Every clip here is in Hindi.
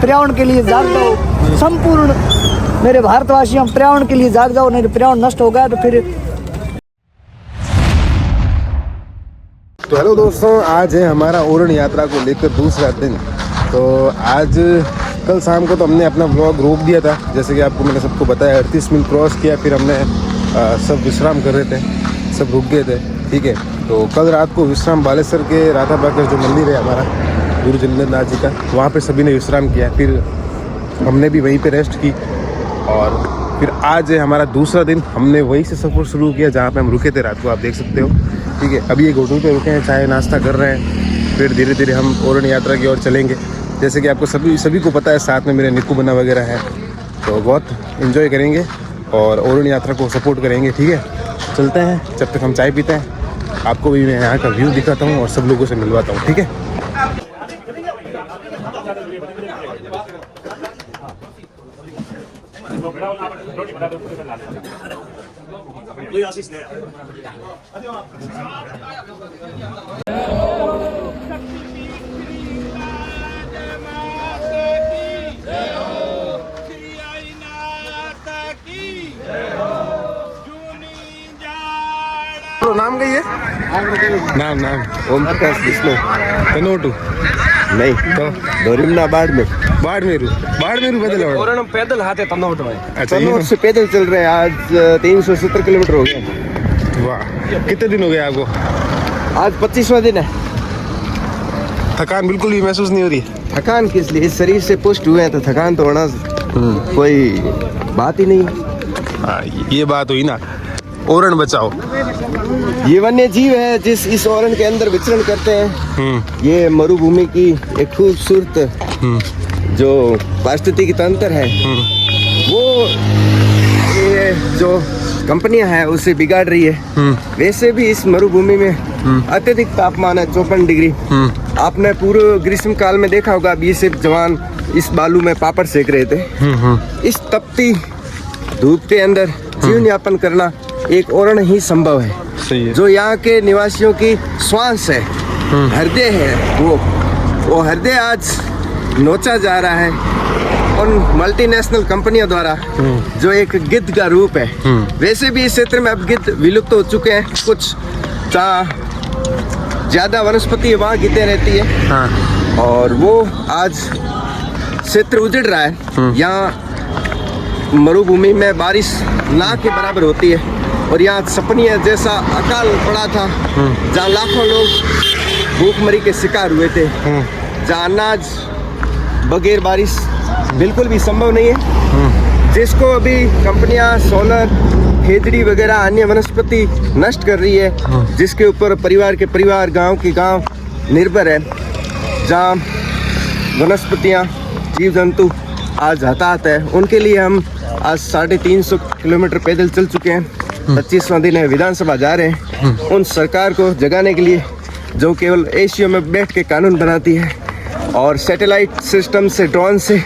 पर्यावरण के लिए जाग जाओ, संपूर्ण मेरे भारतवासियों पर्यावरण के लिए जाग जाओ, नहीं तो पर्यावरण नष्ट हो गया तो फिर। तो हेलो दोस्तों, आज है हमारा ओरण यात्रा को लेकर दूसरा दिन। तो आज कल शाम को तो हमने अपना व्लॉग रोक दिया था, जैसे कि आपको मैंने सबको बताया। 38 मील क्रॉस किया, फिर हमने सब विश्राम कर रहे थे, सब रुक गए थे, ठीक है। तो कल रात को विश्राम बालेश्वर के राधा बाकर जो मंदिर है हमारा गुरु जगन्नाथ जी का, वहाँ पे सभी ने विश्राम किया। फिर हमने भी वहीं पे रेस्ट की और फिर आज है हमारा दूसरा दिन। हमने वहीं से सफ़र शुरू किया जहाँ पे हम रुके थे रात को, आप देख सकते हो, ठीक है। अभी एक होटल पे रुके हैं, चाय नाश्ता कर रहे हैं, फिर धीरे धीरे हम ओरण यात्रा की ओर चलेंगे। जैसे कि आपको सभी को पता है, साथ में मेरे निक्कू बना वगैरह है, तो बहुत इन्जॉय करेंगे और ओरण यात्रा को सपोर्ट करेंगे, ठीक है। चलते हैं, जब तक हम चाय पीते हैं आपको भी मैं यहाँ का व्यू दिखाता हूँ और सब लोगों से मिलवाता हूँ, ठीक है। नाम कही है? नाम ओम प्रकाश विष्णु कनोटू नहीं तो डोरिमना बाड़मेरू पैदल और पैदल हाथे तनोट भाई। अच्छा, तनोट से पैदल चल रहे हैं। आज 370 किलोमीटर हो गए। वाह, कितने दिन हो गए आपको? आज 25वां दिन है। थकान बिल्कुल भी महसूस नहीं हो रही है? थकान किस लिए, इस शरीर से पुष्ट हुए हैं तो थकान तो होना कोई बात ही नहीं। हाँ, ये बात हुई ना। ओरण बचाओ, ये वन्य जीव है जिस इस ओरण के अंदर विचरण करते हैं। ये मरुभूमि की एक खूबसूरत जो पारिस्थितिकी तंत्र है, वो ये जो कंपनियां हैं उसे बिगाड़ रही है। वैसे भी इस मरुभूमि में अत्यधिक तापमान है, 54 डिग्री। आपने पूरे ग्रीष्म काल में देखा होगा, बीएसएफ जवान इस बालू में पापड़ सेक रहे थे। इस तपती धूप के अंदर जीवन यापन करना एक ओरण ही संभव है। सही है। जो यहाँ के निवासियों की श्वास है, हृदय है, वो हृदय आज नोचा जा रहा है उन मल्टीनेशनल कंपनियों द्वारा, जो एक गिद्ध का रूप है। वैसे भी इस क्षेत्र में अब गिद्ध विलुप्त हो चुके हैं। कुछ जहाँ ज्यादा वनस्पति वहाँ गिद्धें रहती है। हाँ। और वो आज क्षेत्र उजड़ रहा है। यहाँ मरुभूमि में बारिश ना के बराबर होती है और यहाँ सपनिया जैसा अकाल पड़ा था, जहाँ लाखों लोग भूखमरी के शिकार हुए थे, जहाँ अनाज बगैर बारिश बिल्कुल भी संभव नहीं है, जिसको अभी कंपनियां सोलर, खेजड़ी वगैरह अन्य वनस्पति नष्ट कर रही है, जिसके ऊपर परिवार के परिवार, गांव के गांव निर्भर है, जहाँ वनस्पतियाँ, जीव जंतु आज हताहत है। उनके लिए हम आज 350 किलोमीटर पैदल चल चुके हैं। 25वां दिन है, विधानसभा जा रहे हैं उन सरकार को जगाने के लिए जो केवल एशिया में बैठ के कानून बनाती है और सैटेलाइट सिस्टम से, ड्रोन से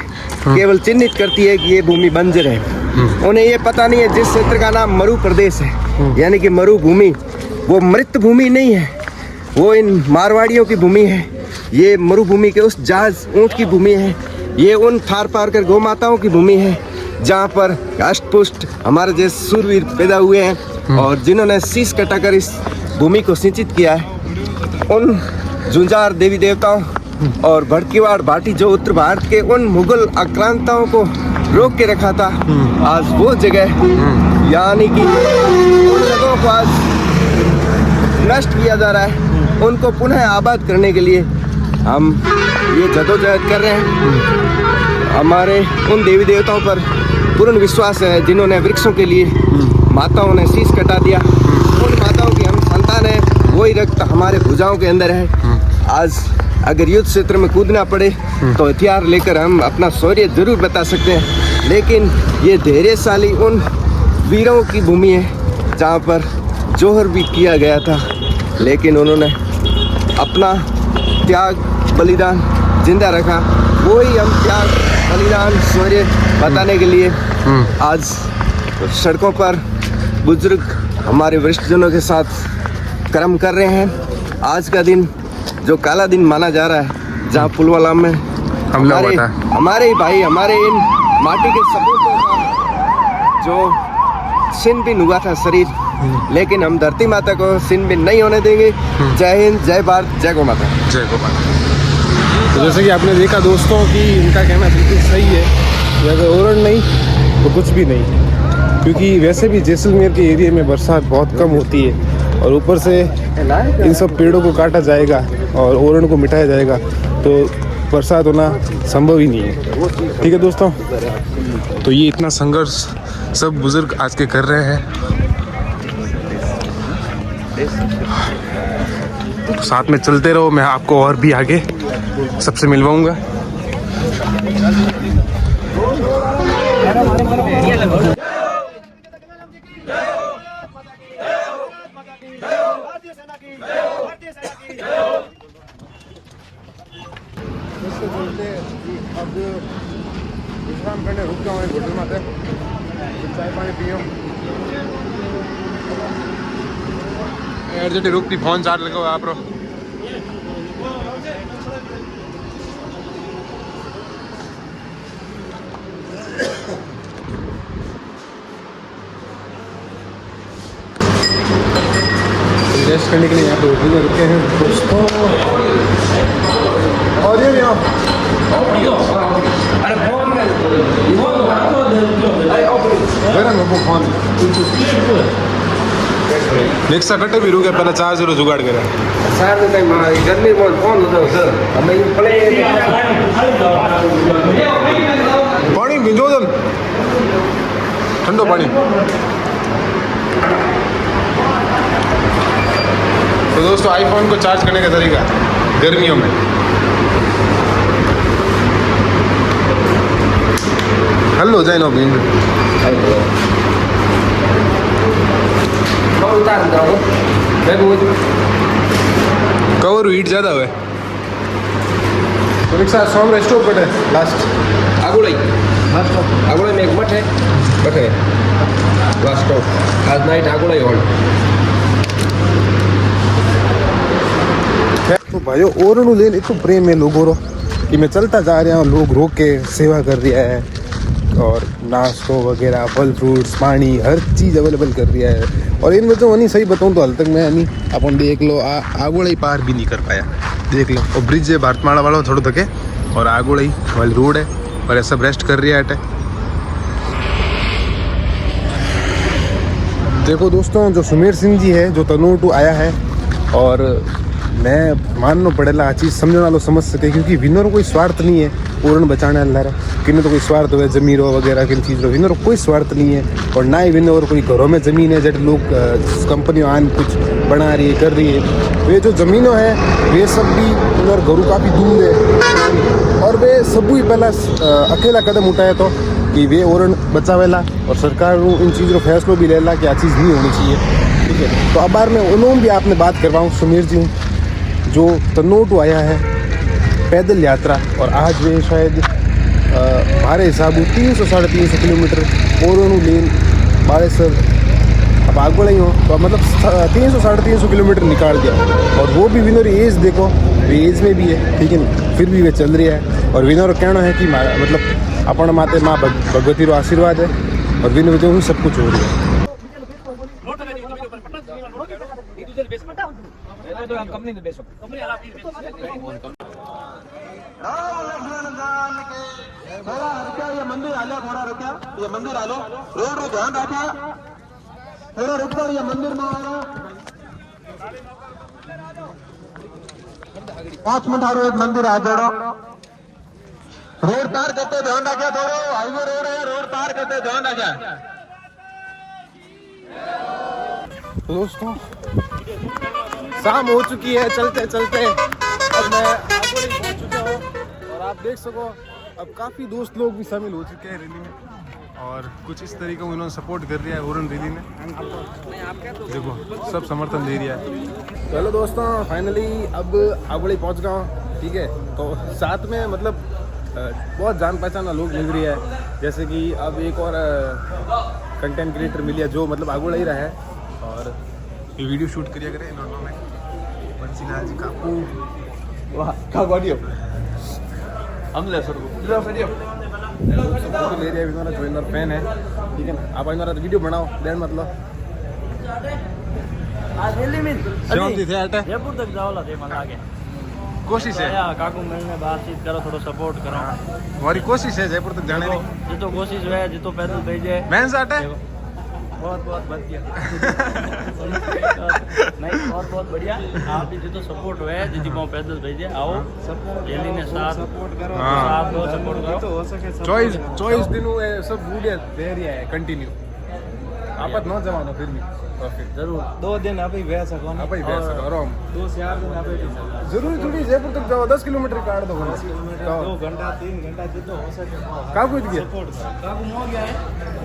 केवल चिन्हित करती है कि ये भूमि बंजर है। उन्हें ये पता नहीं है जिस क्षेत्र का नाम मरु प्रदेश है, यानी कि मरुभूमि, वो मृत भूमि नहीं है, वो इन मारवाड़ियों की भूमि है। ये मरुभूमि के उस जहाज ऊँट की भूमि है। ये उन थार पार कर गौ माताओं की भूमि है, जहाँ पर अष्टपुष्ट हमारे जैसे सूरवीर पैदा हुए हैं और जिन्होंने शीश कटाकर इस भूमि को सिंचित किया है। उन झुंझार देवी देवताओं और भड़कीवाड़ भाटी जो उत्तर भारत के उन मुगल आक्रांताओं को रोक के रखा था, आज वो जगह, यानी कि उन जगहों को आज नष्ट किया जा रहा है। उनको पुनः आबाद करने के लिए हम ये जदोजहद कर रहे हैं। हमारे उन देवी देवताओं पर पूर्ण विश्वास है जिन्होंने वृक्षों के लिए माताओं ने शीश कटा दिया। उन माताओं की हम संतान है, वही रक्त हमारे भुजाओं के अंदर है। आज अगर युद्ध क्षेत्र में कूदना पड़े तो हथियार लेकर हम अपना शौर्य जरूर बता सकते हैं, लेकिन ये धैर्यशाली उन वीरों की भूमि है जहाँ पर जोहर भी किया गया था, लेकिन उन्होंने अपना त्याग बलिदान जिंदा रखा। वही हम त्याग बलिदान शौर्य बताने के लिए आज सड़कों पर बुजुर्ग हमारे वरिष्ठजनों के साथ कर्म कर रहे हैं। आज का दिन जो काला दिन माना जा रहा है, जहाँ पुलवामा में हमला हुआ था। हमारे ही भाई, हमारे इन माटी के सपूतों का जो छिन-भिन हुआ था शरीर, लेकिन हम धरती माता को छिन-भिन नहीं होने देंगे। जय हिंद, जय भारत, जय गौ माता। जय गौ माता। तो जैसे कि आपने देखा दोस्तों कि इनका कहना बिल्कुल सही है कि अगर ओरण नहीं तो कुछ भी नहीं, क्योंकि वैसे भी जैसलमेर के एरिया में बरसात बहुत कम होती है और ऊपर से इन सब पेड़ों को काटा जाएगा और ओरण को मिटाया जाएगा तो बरसात होना संभव ही नहीं है। ठीक है दोस्तों, तो ये इतना संघर्ष सब बुजुर्ग आज के कर रहे हैं, तो साथ में चलते रहो, मैं आपको और भी आगे सबसे मिलवाऊंगा। अब विश्राम करने रुक जाओ होटल में, चाय पानी पियो। अर्जेंट रुकती फोन चार्ज लगाओ आप रो। रेस्ट करने के लिए यहाँ पे होटल में रुके हैं दोस्तों। और ये रिक्शा कटे भी रुके, पहले 4 0 जुगाड़ करे गर्मी में फोन पानी भिजो दन, ठंडो पानी। तो दोस्तों आईफोन को चार्ज करने का तरीका गर्मियों में, हल हो जाए ना भी कवर हीट ज़्यादा हुआ। तो रिक्शा सोमरे स्टॉप पर है लास्ट आगुड़ई में एक मठ है, लास्ट स्टॉप आज नाइट आगुड़ई हॉल्ट। तो भाइयों ओरण लेन इतना प्रेम है लोगों रो कि मैं चलता जा रहा हूँ, लोग रोक के सेवा कर रहा है और नाश्तों वगैरह, फल फ्रूट्स, पानी, हर चीज़ अवेलेबल कर रहा है। और इन वजह नहीं सही बताऊँ तो हाल तक मैं नहीं अपन देख लो आगोड़ई पार भी नहीं कर पाया, देख लो। और ब्रिज है भारतमाला वाला थोड़ा थके और आगोड़ई वाली रोड है और ये सब रेस्ट कर रही है। देखो दोस्तों, जो सुमेर सिंह जी है जो तनोर टू आया है, और मैं मानना पड़ेगा आ चीज़ समझने वालों समझ सके, क्योंकि विनर कोई स्वार्थ नहीं है ओरण बचाने अल्लाह किन्हें तो कोई स्वार्थ हो जमीरों वगैरह किन चीज़ों, विनर कोई स्वार्थ नहीं है। और ना ही विनर कोई घरों में ज़मीन है जब लोग कंपनियों आन कुछ बना रही है कर रही है, वे जो ज़मीनों है वे सब भी विनर घरों काफ़ी दूर है और वे सब ही पहला अकेला कदम उठाया तो कि वे ओरण बचावेला और सरकार इन चीज़ों फैसलों भी लेला कि आ चीज़ नहीं होनी चाहिए। ठीक है, तो अब बार मैं उन्होंने भी आपने बात करवाऊँ सुमीर जी जो तनोर टू आया है पैदल यात्रा, और आज वे शायद हमारे हिसाब 300-350 किलोमीटर ओरण लेन बाड़ेसर अब आगो नहीं हो तो मतलब 300-350 किलोमीटर निकाल दिया। और वो भी विनर एज देखो, वे एज में भी है, ठीक है ना, फिर भी वे चल रही है। और विनर कहना है कि मतलब अपन माते माँ भगवती रो आशीर्वाद है और विनर जो सब कुछ हो रही है। ये मंदिर आलो, थोड़ा रुका, ये मंदिर आलो, रोड रो ध्यान रखा, थोड़ा रुक जाओ, ये मंदिर में आ रहा 5 मिनट हारो एक मंदिर आ जाओ। रोड पार करते ध्यान रखा, थोड़ा हाईवे रोड है, रोड पार करते ध्यान रखा। दोस्तों शाम हो चुकी है, चलते चलते अब मैं आगोड़ी पहुंच चुका हूँ और आप देख सको अब काफ़ी दोस्त लोग भी शामिल हो चुके हैं रैली में और कुछ इस तरीके को इन्होंने सपोर्ट कर रहा है ओरण रैली में। देखो सब समर्थन दे रहा है। चलो दोस्तों फाइनली अब आगोड़ी पहुंच गया हूँ, ठीक है। तो साथ में मतलब बहुत जान पहचान लोग मिल रही है, जैसे कि अब एक और कंटेंट क्रिएटर मिल गया जो मतलब आगोड़ा ही रहा है और ये वीडियो शूट करिए करे इन्होंने बंसीलाल जी काकू वाह का ऑडियो हम ले सर फोटो ले रहे हैं, हमारा ज्वेलर फैन है, ठीक है ना। आप हमारा वीडियो बनाओ, देर मतलब जयपुर तक जाओ ला दे मला आगे कोशिश है, काकू मिलने बातचीत करो, थोड़ा सपोर्ट करो। हमारी कोशिश है जयपुर तक जाने की। जितो कोशिश है, जितो पैदल भेजे मैन साट है, बहुत बहुत बढ़िया नहीं, बहुत बहुत बढ़िया। आप भी जितो सपोर्ट हुए, जिति को पैदल भेजे, आओ जेली ने साथ सपोर्ट करो, साथ दो सपोर्ट करो तो हो सके। 24 दिन हुए सब वीडियो दे रही है कंटिन्यू। आप नौजवान हो फिर भी तो फिर जरूर 2 दिन आप ही बह सको ना, आप ही बैठ सको आराम। 2-4 दिन आप ही जरूरी थोड़ी जयपुर तक जाओ, 10 किलोमीटर काट दो, 2 घंटा 3 घंटा जितो हो सके काकू गया सपोर्ट। काकू मो गया है,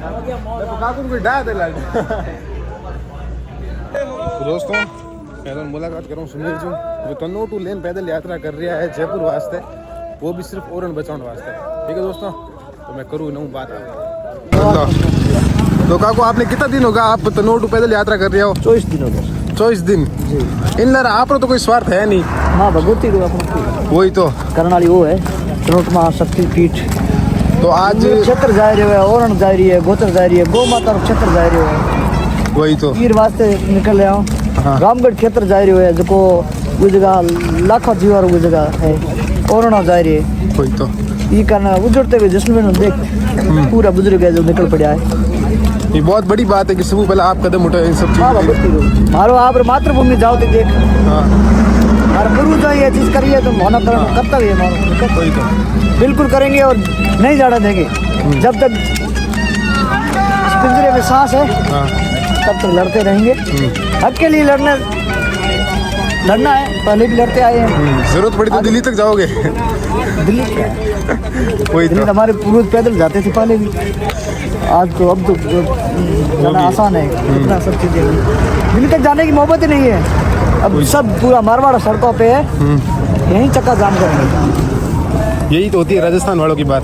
मो गया मो काकू को डा दे लाग। दोस्तों मैं मुलाकात कर रहा हूँ सुनील जी, जो तन्नोटू लेन पैदल यात्रा कर रहा है जयपुर वास्ते, वो भी सिर्फ ओरण बचाने वास्ते, ठीक है दोस्तों। तो मैं करूँ ना बात। तो काकू आपने कितना दिन होगा आप तन्नोटू पैदल यात्रा कर रहे हो? 24 दिन हो गए 24 दिन। इन लर आप तो कोई स्वार्थ है नहीं, माँ भगवती को वही तो करने वाली वो है, तनोट महाशक्ति पीठ। तो आज क्षेत्र जा रहे है, ओरण जा रही है, गोत्र जा रही है, गौ माता क्षेत्र जा रही है, वही तो तीर वास्ते निकल रहा हूँ। रामगढ़ क्षेत्र जा रही है, जो वो जगह लाखों जीवार वो जगह है, ओरण जा रही है। वही तो ये करना उजड़ते हुए जैसलमेर देख पूरा बुजुर्ग है जो निकल पड़ा है। ये बहुत बड़ी बात है कि सबसे पहले आप कदम उठाए इन सब हाँ चीज़ों के लिए। मारो आप मातृभूमि जाओ तो देख, हाँ हमारे पूर्वज ये चीज करिए तो होना कर्तव्य है मारो, वही तो बिल्कुल करेंगे और नहीं जाने देंगे। जब तक इस पिंजरे में सांस है हाँ तब तक लड़ते रहेंगे। हक के लिए लड़ना है, पहले भी लड़ते आए हैं। जरूरत पड़ी तो दिल्ली तक जाओगे। दिल्ली क्या है? वही दिल्ली तो तो हमारे पूर्वज पैदल जाते थे पहले भी, आज तो अब तो जाना आसान है, इतना सब चीज़ें दिल्ली तक जाने की मोहब्बत ही नहीं है। अब सब पूरा मारवाड़ सड़कों पे है, यहीं चक्का जाम करेंगे। यही तो होती है राजस्थान वालों की बात।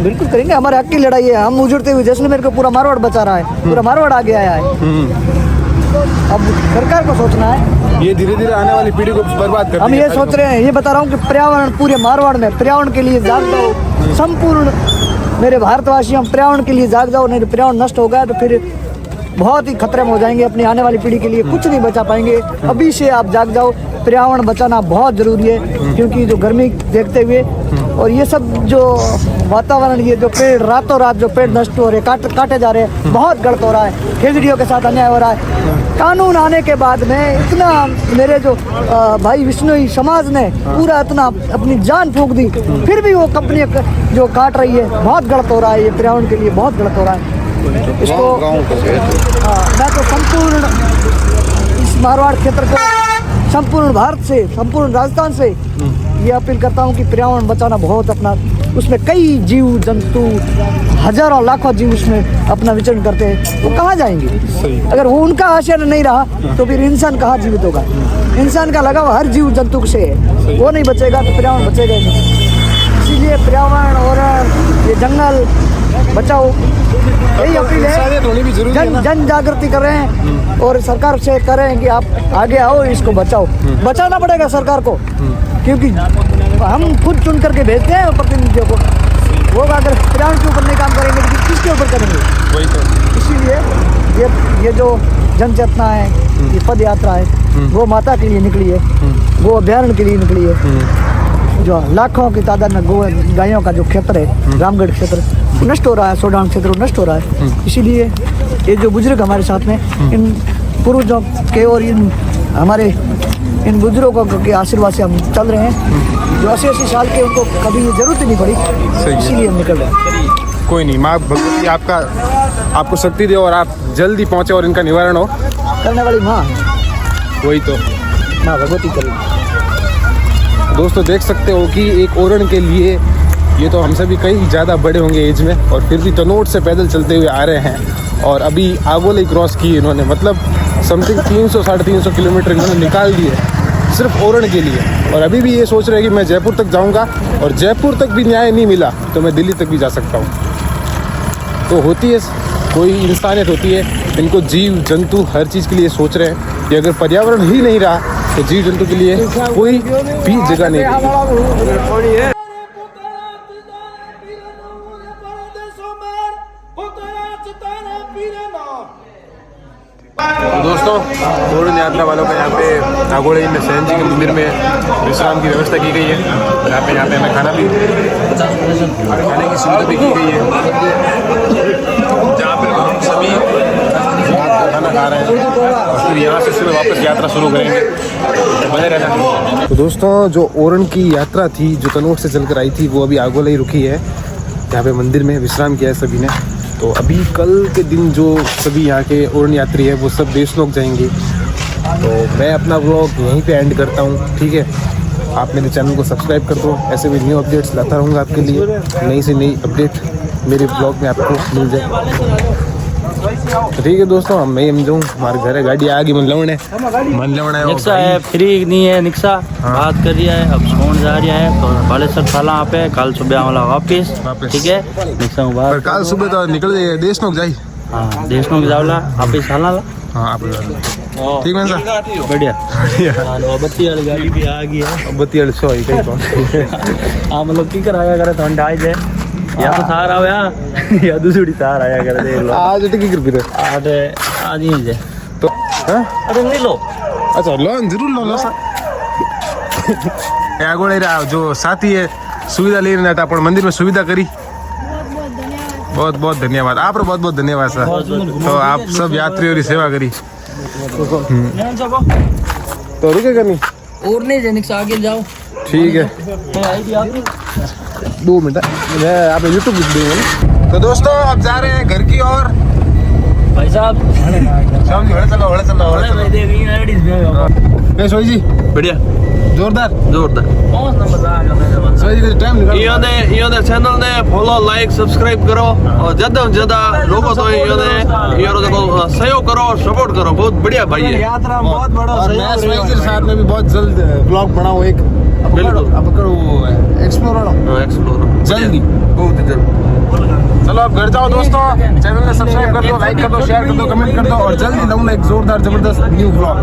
बिल्कुल करेंगे, हमारे हक की लड़ाई है। हम उजड़ते हुए जैसलमेर को पूरा मारवाड़ बचा रहा है, पूरा मारवाड़ आगे आया है। अब सरकार को सोचना है, ये धीरे धीरे आने वाली पीढ़ी को बर्बाद कर हम ये सोच रहे हैं, ये बता रहा हूँ कि पर्यावरण पूरे मारवाड़ में पर्यावरण के लिए जाग जाओ, संपूर्ण मेरे भारतवासी, हम पर्यावरण के लिए जाग जाओ, नहीं तो पर्यावरण नष्ट हो गया तो फिर बहुत ही खतरे में हो जाएंगे। अपनी आने वाली पीढ़ी के लिए कुछ नहीं बचा पाएंगे। अभी से आप जाग जाओ, पर्यावरण बचाना बहुत ज़रूरी है, क्योंकि जो गर्मी देखते हुए और ये सब जो वातावरण, ये जो पेड़ रातों रात जो पेड़ नष्ट हो रहे, काटे जा रहे हैं, बहुत गलत हो रहा है। खेजड़ियों के साथ अन्याय हो रहा है। कानून आने के बाद में इतना मेरे जो भाई विष्णुई समाज ने पूरा इतना अपनी जान फूंक दी, फिर भी वो कंपनी जो काट रही है, बहुत गलत हो रहा है। ये पर्यावरण के लिए बहुत गलत हो रहा है। इसको मैं तो संपूर्ण इस मारवाड़ क्षेत्र को, संपूर्ण भारत से, संपूर्ण राजस्थान से ये अपील करता हूँ कि पर्यावरण बचाना बहुत अपना, उसमें कई जीव जंतु हजारों लाखों जीव उसमें अपना विचरण करते हैं, वो कहाँ जाएंगे? अगर वो उनका आश्रय नहीं रहा तो फिर इंसान कहाँ जीवित होगा? इंसान का लगाव हर जीव जंतु से है, वो नहीं बचेगा तो पर्यावरण बचेगा ही नहीं। इसीलिए पर्यावरण और ये जंगल बचाओ, यही अपील है। जन जागृति कर रहे हैं और सरकार से कर रहे हैं कि आप आगे आओ, इसको बचाओ। बचाना पड़ेगा सरकार को, क्योंकि हम खुद चुन करके भेजते हैं प्रतिनिधियों को। वो अगर पर्यावरण के ऊपर नहीं काम करेंगे तो किसके ऊपर करेंगे? वही तो। इसीलिए ये जो जन चेतना है, ये पद यात्रा है, गौ माता के लिए निकली है, गो अभ्यारण्य के लिए निकली है। जो लाखों की तादाद में गायों का जो क्षेत्र है, रामगढ़ क्षेत्र नष्ट हो रहा है, सोडान क्षेत्र नष्ट हो रहा है। इसीलिए ये जो बुजुर्ग हमारे साथ में, इन पूर्वजों के और इन हमारे इन बुजुर्गों के आशीर्वाद से हम चल रहे हैं, जो 80-80 साल के, उनको कभी ये जरूरत ही नहीं पड़ी, इसीलिए हम निकल रहे हैं। कोई नहीं, माँ भगवती आपको शक्ति दे और आप जल्दी पहुँचे और इनका निवारण हो। करने वाली माँ, वही तो माँ भगवती करेगी। दोस्तों देख सकते हो कि एक ओरण के लिए ये तो हमसे भी कई ज़्यादा बड़े होंगे एज में, और फिर भी तनोट से पैदल चलते हुए आ रहे हैं। और अभी आगोले क्रॉस की इन्होंने, मतलब समथिंग 300-350 किलोमीटर इन्होंने निकाल दिए सिर्फ ओरण के लिए। और अभी भी ये सोच रहे हैं कि मैं जयपुर तक जाऊंगा, और जयपुर तक भी न्याय नहीं मिला तो मैं दिल्ली तक भी जा सकता हूँ। तो होती है, कोई इंसानियत होती है। इनको जीव जंतु हर चीज़ के लिए सोच रहे हैं कि अगर पर्यावरण ही नहीं रहा तो जीव जंतु के लिए कोई भी जगह नहीं रही। तो दोस्तों ओरण यात्रा वालों का यहाँ पे नागोड़े में सहन जी के मंदिर में विश्राम की व्यवस्था की गई है। यहाँ पे हमें खाना भी खाने की सुविधा भी की गई है, जहाँ पे हम सभी खाना खा रहे हैं और फिर यहाँ से सुबह वापस यात्रा शुरू करेंगे। बने रहना। तो दोस्तों जो ओरण की यात्रा थी जो तनोट से चलकर आई थी वो अभी आगोला ही रुकी है। यहाँ पे मंदिर में विश्राम किया है सभी ने। तो अभी कल के दिन जो सभी यहाँ के ओरण यात्री है वो सब देशलोक जाएंगे। तो मैं अपना व्लॉग यहीं पे एंड करता हूँ, ठीक है। आप मेरे चैनल को सब्सक्राइब कर दो, ऐसे भी न्यू अपडेट्स लाता रहूँगा आपके लिए। नई से नई अपडेट मेरे ब्लॉग में आपको मिल जाए। तो ठीक है दोस्तों, हम मैं जाऊँ, हमारे घर है, गाड़ी आ गई। मन लवण है निक्सा है, फ्री नहीं है निक्सा। बात कर रहा है, अब सोन जा रहा है तो बालेश्वर थाला यहाँ पे कल सुबह वाला वापिस, ठीक है। निक्सा पर कल सुबह तो निकल जाइए देशनोक जाई। हाँ देशनोक जावला वापिस थाला। हाँ आप ठीक है सर, बढ़िया। बत्ती वाली गाड़ी भी आ गई है। बत्ती वाली सो ही कहीं हाँ मतलब की कराया करे तो अंडा जाए या तो सार आया या दूसरी सार आया करे देख लो। आज टिकी कर भी आज ही जाए तो अरे नहीं लो। अच्छा लोन जरूर लो सर। आगोड़े जो साथी है सुविधा ले रहे अपन मंदिर में सुविधा करी, बहुत बहुत धन्यवाद। आप बहुत बहुत धन्यवाद सर। तो आप सब यात्रियों की सेवा करी। तो रुके करनी और नहीं जनिक से आगे जाओ, ठीक है। 2 मिनट मैं आप यूट्यूब देंगे। तो दोस्तों अब जा रहे हैं घर की ओर। भाई साहब शाम जी सोई जी बढ़िया जोरदार जोरदार। 5 नंबर आ गया सोई जी टाइम इन्होंने चैनल ने फॉलो लाइक सब्सक्राइब करो और ज्यादा से ज्यादा लोगों तो इन्होंने को सहयोग करो और सपोर्ट करो। बहुत बढ़िया भाई है यात्रा बहुत बड़ा और मैं सोई जी साथ में भी बहुत जल्द ब्लॉग बनाऊं एक। बिल्कुल अब करो एक्सप्लोर एक्सप्लोर जल्दी, बहुत ही जल्द। चलो अब घर जाओ दोस्तों, चैनल को सब्सक्राइब कर दो, लाइक कर दो, शेयर कर दो, कमेंट कर दो और जल्दी लाऊंगा एक जोरदार जबरदस्त न्यू ब्लॉग।